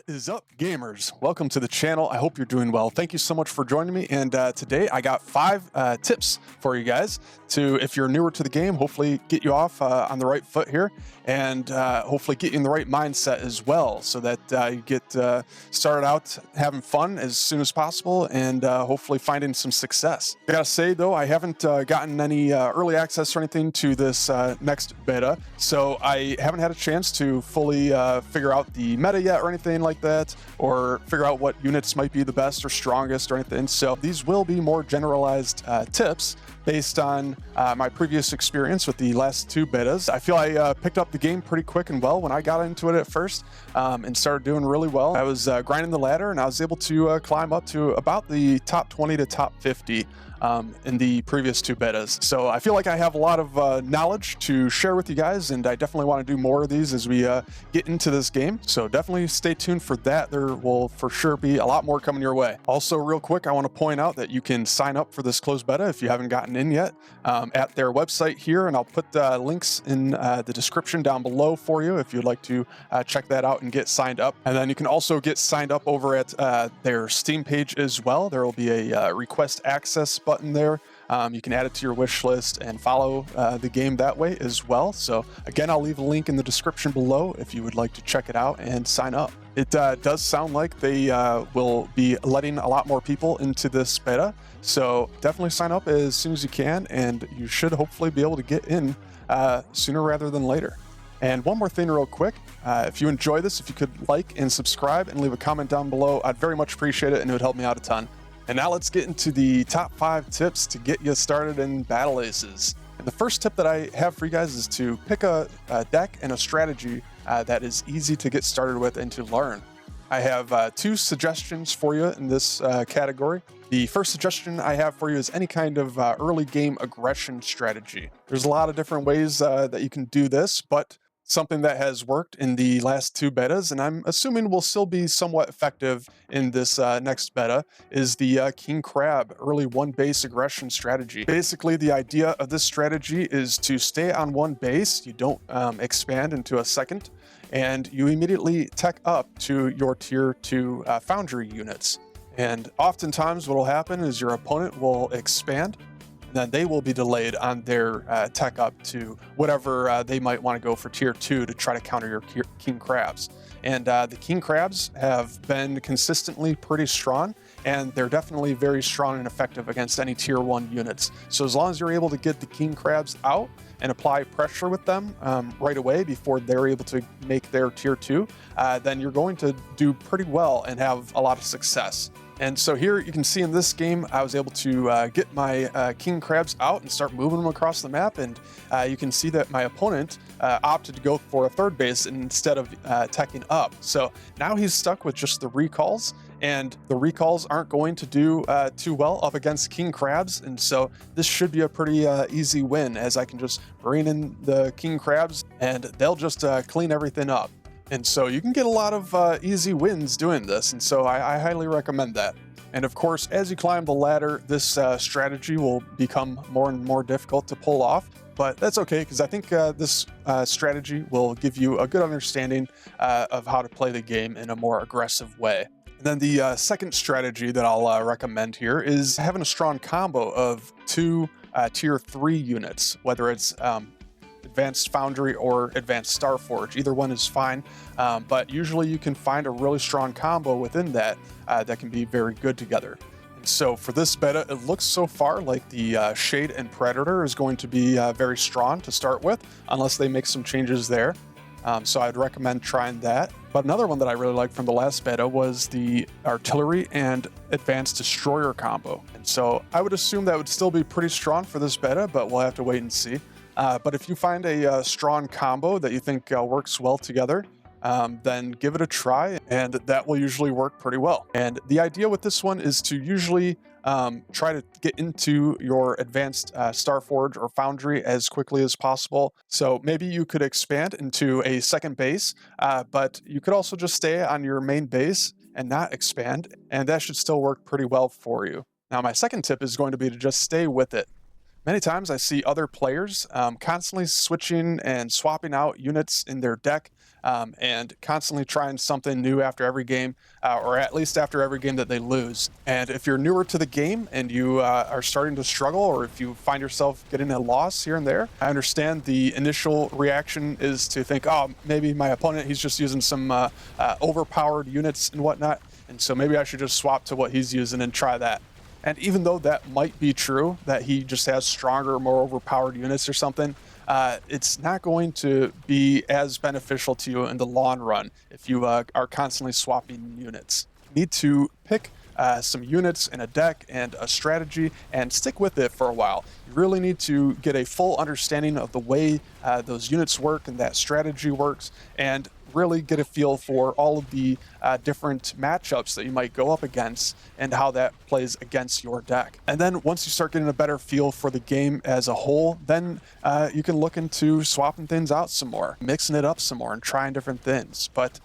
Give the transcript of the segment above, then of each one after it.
Is up, gamers? Welcome to the channel. I hope you're doing well. Thank you so much for joining me. And today I got 5 tips for you guys to, if you're newer to the game, hopefully get you off on the right foot here, and hopefully get you in the right mindset as well, so that you get started out having fun as soon as possible and hopefully finding some success. I gotta say though, I haven't gotten any early access or anything to this next beta, so I haven't had a chance to fully figure out the meta yet or anything like that, or figure out what units might be the best or strongest or anything. So these will be more generalized tips based on my previous experience with the last 2 betas. I feel I picked up the game pretty quick and well when I got into it at first, and started doing really well. I was grinding the ladder, and I was able to climb up to about the top 20 to top 50 in the previous 2 betas. So I feel like I have a lot of knowledge to share with you guys, and I definitely want to do more of these as we get into this game. So definitely stay tuned for that. There will for sure be a lot more coming your way. Also, real quick, I want to point out that you can sign up for this closed beta if you haven't gotten in yet at their website here, and I'll put links in the description down below for you if you'd like to check that out and get signed up. And then you can also get signed up over at their Steam page as well. There will be a request access button there. You can add it to your wish list and follow the game that way as well. So again, I'll leave a link in the description below if you would like to check it out and sign up. It does sound like they will be letting a lot more people into this beta, so definitely sign up as soon as you can, and you should hopefully be able to get in sooner rather than later. And one more thing real quick, if you enjoy this, if you could like and subscribe and leave a comment down below, I'd very much appreciate it, and it would help me out a ton. And now let's get into the top 5 tips to get you started in Battle Aces. And the first tip that I have for you guys is to pick a deck and a strategy that is easy to get started with and to learn. I have 2 suggestions for you in this category. The first suggestion I have for you is any kind of early game aggression strategy. There's a lot of different ways that you can do this, but something that has worked in the last 2 betas, and I'm assuming will still be somewhat effective in this next beta, is the King Crab early 1 base aggression strategy. Basically, the idea of this strategy is to stay on 1 base, you don't expand into a second, and you immediately tech up to your tier 2 foundry units. And oftentimes what will happen is your opponent will expand, then they will be delayed on their tech up to whatever they might want to go for tier 2 to try to counter your King Crabs. And the King Crabs have been consistently pretty strong, and they're definitely very strong and effective against any tier 1 units. So as long as you're able to get the King Crabs out and apply pressure with them right away before they're able to make their tier 2, then you're going to do pretty well and have a lot of success. And so here you can see in this game, I was able to get my King Crabs out and start moving them across the map. And you can see that my opponent opted to go for a 3rd base instead of teching up. So now he's stuck with just the recalls, and the recalls aren't going to do too well up against King Crabs. And so this should be a pretty easy win, as I can just bring in the King Crabs and they'll just clean everything up. And so you can get a lot of easy wins doing this, and so I highly recommend that. And of course, as you climb the ladder, this strategy will become more and more difficult to pull off, but that's okay, because I think this strategy will give you a good understanding of how to play the game in a more aggressive way. And then the second strategy that I'll recommend here is having a strong combo of 2 tier 3 units, whether it's Advanced Foundry or Advanced Starforge. Either one is fine, but usually you can find a really strong combo within that that can be very good together. And so for this beta, it looks so far like the Shade and Predator is going to be very strong to start with, unless they make some changes there. So I'd recommend trying that. But another one that I really liked from the last beta was the Artillery and Advanced Destroyer combo. And so I would assume that would still be pretty strong for this beta, but we'll have to wait and see. But if you find a strong combo that you think works well together, then give it a try, and that will usually work pretty well. And the idea with this one is to usually try to get into your Advanced Starforge or Foundry as quickly as possible. So maybe you could expand into a 2nd base, but you could also just stay on your main base and not expand, and that should still work pretty well for you. Now, my second tip is going to be to just stay with it. Many times I see other players constantly switching and swapping out units in their deck, and constantly trying something new after every game, or at least after every game that they lose. And if you're newer to the game and you are starting to struggle, or if you find yourself getting a loss here and there, I understand the initial reaction is to think, oh, maybe my opponent, he's just using some overpowered units and whatnot, and so maybe I should just swap to what he's using and try that. And even though that might be true, that he just has stronger, more overpowered units or something, it's not going to be as beneficial to you in the long run if you are constantly swapping units. You need to pick some units in a deck and a strategy and stick with it for a while. You really need to get a full understanding of the way those units work and that strategy works, and really get a feel for all of the different matchups that you might go up against and how that plays against your deck. And then once you start getting a better feel for the game as a whole, then you can look into swapping things out some more, mixing it up some more, and trying different things. But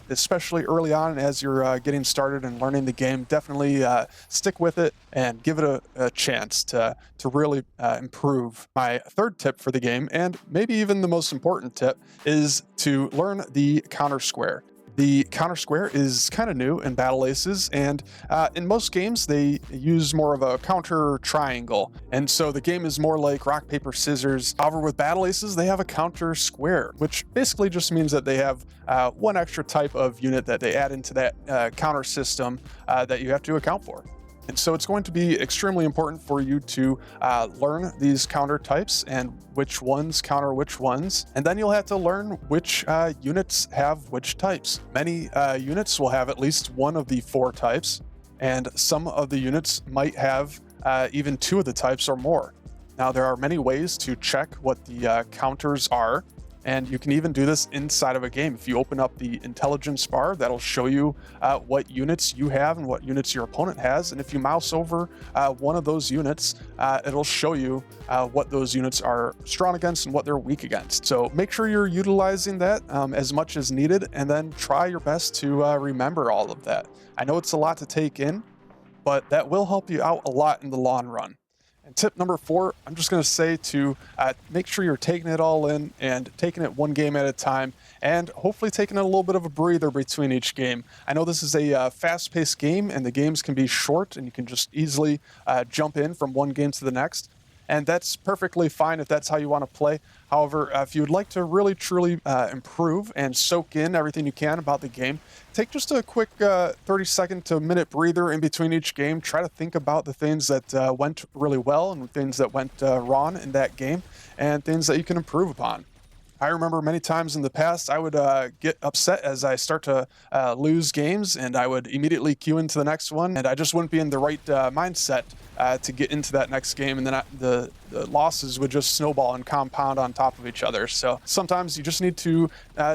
especially early on as you're getting started and learning the game, definitely stick with it and give it a chance to really improve. My third tip for the game, and maybe even the most important tip, is to learn the counter square. The counter square is kind of new in battleaces, and in most games they use more of a counter triangle, and so the game is more like rock, paper, scissors. However, with battleaces, they have a counter square, which basically just means that they have one extra type of unit that they add into that counter system that you have to account for. And so it's going to be extremely important for you to learn these counter types and which ones counter which ones. And then you'll have to learn which units have which types. Many units will have at least one of the 4 types, and some of the units might have even 2 of the types or more. Now, there are many ways to check what the counters are, and you can even do this inside of a game. If you open up the intelligence bar, that'll show you what units you have and what units your opponent has. And if you mouse over one of those units, it'll show you what those units are strong against and what they're weak against. So make sure you're utilizing that as much as needed, and then try your best to remember all of that. I know it's a lot to take in, but that will help you out a lot in the long run. And tip number 4, I'm just going to say to make sure you're taking it all in and taking it one game at a time, and hopefully taking a little bit of a breather between each game. I know this is a fast-paced game, and the games can be short, and you can just easily jump in from one game to the next. And that's perfectly fine if that's how you want to play. However, if you would like to really, truly improve and soak in everything you can about the game, take just a quick 30-second to a minute breather in between each game. Try to think about the things that went really well and things that went wrong in that game, and things that you can improve upon. I remember many times in the past, I would get upset as I start to lose games, and I would immediately queue into the next one, and I just wouldn't be in the right mindset to get into that next game, and then the losses would just snowball and compound on top of each other. So sometimes you just need to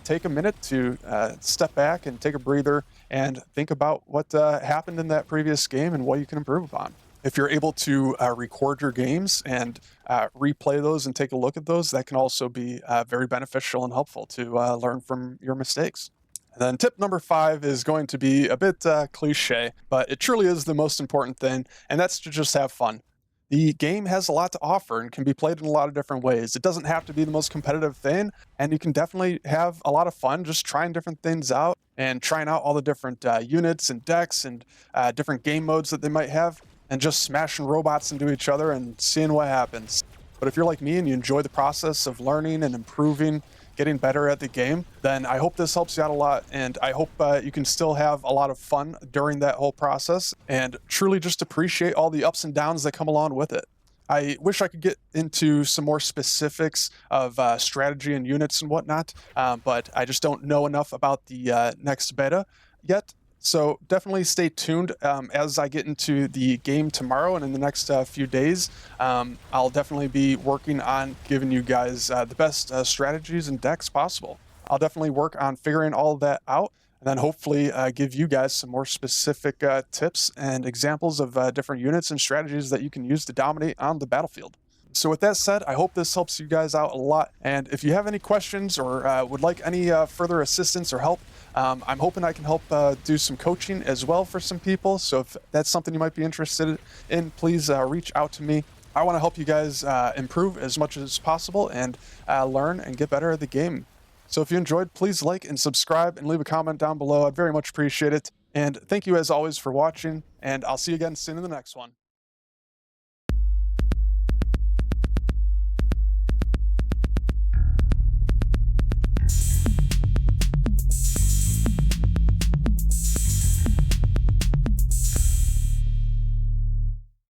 take a minute to step back and take a breather and think about what happened in that previous game and what you can improve upon. If you're able to record your games and replay those and take a look at those, that can also be very beneficial and helpful to learn from your mistakes. And then tip number 5 is going to be a bit cliche, but it truly is the most important thing, and that's to just have fun. The game has a lot to offer and can be played in a lot of different ways. It doesn't have to be the most competitive thing, and you can definitely have a lot of fun just trying different things out and trying out all the different units and decks and different game modes that they might have, and just smashing robots into each other and seeing what happens. But if you're like me and you enjoy the process of learning and improving, getting better at the game, then I hope this helps you out a lot, and I hope you can still have a lot of fun during that whole process and truly just appreciate all the ups and downs that come along with it. I wish I could get into some more specifics of strategy and units and whatnot, but I just don't know enough about the next beta yet. So definitely stay tuned as I get into the game tomorrow and in the next few days. I'll definitely be working on giving you guys the best strategies and decks possible. I'll definitely work on figuring all of that out, and then hopefully give you guys some more specific tips and examples of different units and strategies that you can use to dominate on the battlefield. So with that said, I hope this helps you guys out a lot. And if you have any questions or would like any further assistance or help, I'm hoping I can help do some coaching as well for some people. So if that's something you might be interested in, please reach out to me. I want to help you guys improve as much as possible and learn and get better at the game. So if you enjoyed, please like and subscribe and leave a comment down below. I'd very much appreciate it. And thank you as always for watching, and I'll see you again soon in the next one.